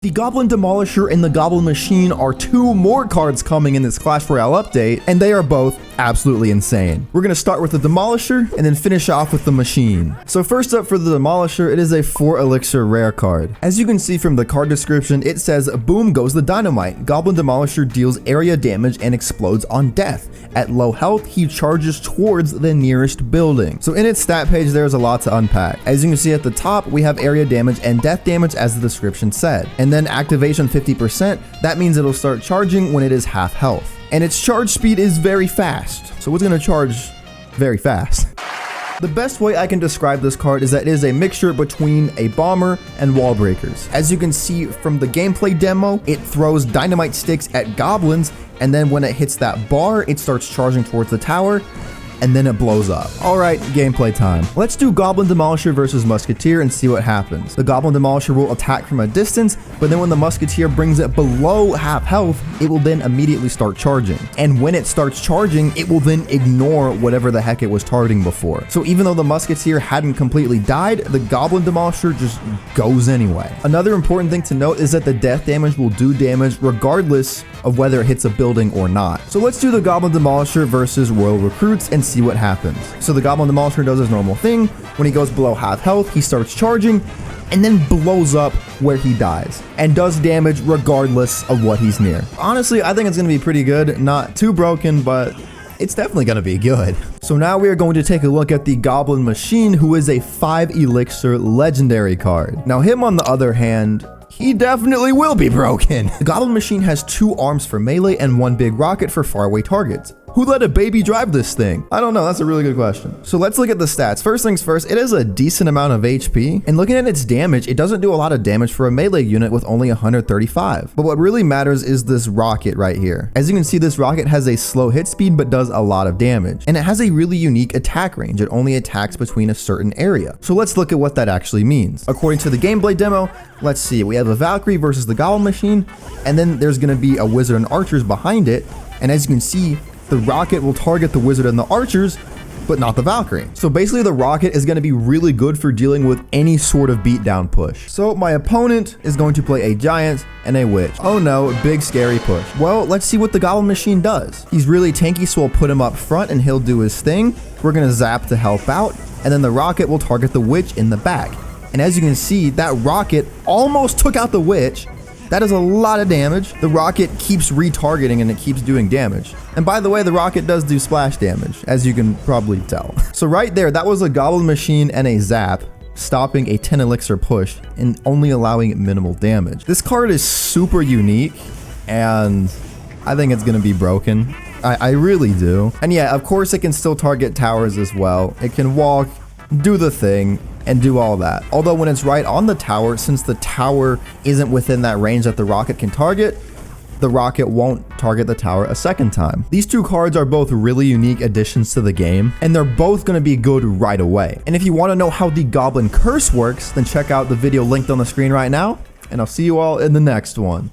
The Goblin Demolisher and the Goblin Machine are two more cards coming in this Clash Royale update, and they are both absolutely insane. We're going to start with the Demolisher and then finish off with the Machine. So first up for the Demolisher, it is a 4 elixir rare card. As you can see from the card description, it says, boom goes the dynamite. Goblin Demolisher deals area damage and explodes on death. At low health, he charges towards the nearest building. So in its stat page, there's a lot to unpack. As you can see at the top, we have area damage and death damage as the description said. And then activation 50%, that means it'll start charging when it is half health. And its charge speed is very fast. So it's going to charge very fast. The best way I can describe this card is that it is a mixture between a bomber and wall breakers. As you can see from the gameplay demo, it throws dynamite sticks at goblins, and then when it hits that bar, it starts charging towards the tower, and then it blows up. All right, gameplay time. Let's do Goblin Demolisher versus Musketeer and see what happens. The Goblin Demolisher will attack from a distance, but then when the Musketeer brings it below half health, it will then immediately start charging. And when it starts charging, it will then ignore whatever the heck it was targeting before. So even though the Musketeer hadn't completely died, the Goblin Demolisher just goes anyway. Another important thing to note is that the death damage will do damage regardless of whether it hits a building or not. So let's do the Goblin Demolisher versus Royal Recruits and see what happens. So the Goblin Demolisher does his normal thing. When he goes below half health, he starts charging and then blows up where he dies and does damage regardless of what he's near. Honestly, I think it's going to be pretty good. Not too broken, but it's definitely going to be good. So now we are going to take a look at the Goblin Machine, who is a 5 elixir legendary card. Now him on the other hand, he definitely will be broken. The Goblin Machine has 2 arms for melee and 1 big rocket for faraway targets. Who let a baby drive this thing? I don't know. That's a really good question. So let's look at the stats. First things first, it is a decent amount of HP. And looking at its damage, it doesn't do a lot of damage for a melee unit with only 135. But what really matters is this rocket right here. As you can see, this rocket has a slow hit speed, but does a lot of damage. And it has a really unique attack range. It only attacks between a certain area. So let's look at what that actually means. According to the gameplay demo, let's see. We have a Valkyrie versus the Goblin Machine. And then there's going to be a wizard and archers behind it. And as you can see, the rocket will target the wizard and the archers, but not the Valkyrie. So basically the rocket is going to be really good for dealing with any sort of beatdown push. So my opponent is going to play a giant and a witch. Oh no, big scary push. Well, let's see what the Goblin Machine does. He's really tanky, so we'll put him up front and he'll do his thing. We're going to zap to help out, and then the rocket will target the witch in the back. And as you can see, that rocket almost took out the witch. That is a lot of damage. The rocket keeps retargeting and it keeps doing damage. And by the way, the rocket does do splash damage, as you can probably tell. So right there, that was a Goblin Machine and a zap, stopping a 10 elixir push and only allowing minimal damage. This card is super unique and I think it's gonna be broken. I really do. And yeah, of course it can still target towers as well. It can walk, do the thing, and do all that. Although when it's right on the tower, since the tower isn't within that range that the rocket can target, the rocket won't target the tower a second time. These two cards are both really unique additions to the game, and they're both going to be good right away. And if you want to know how the Goblin Curse works, then check out the video linked on the screen right now, and I'll see you all in the next one.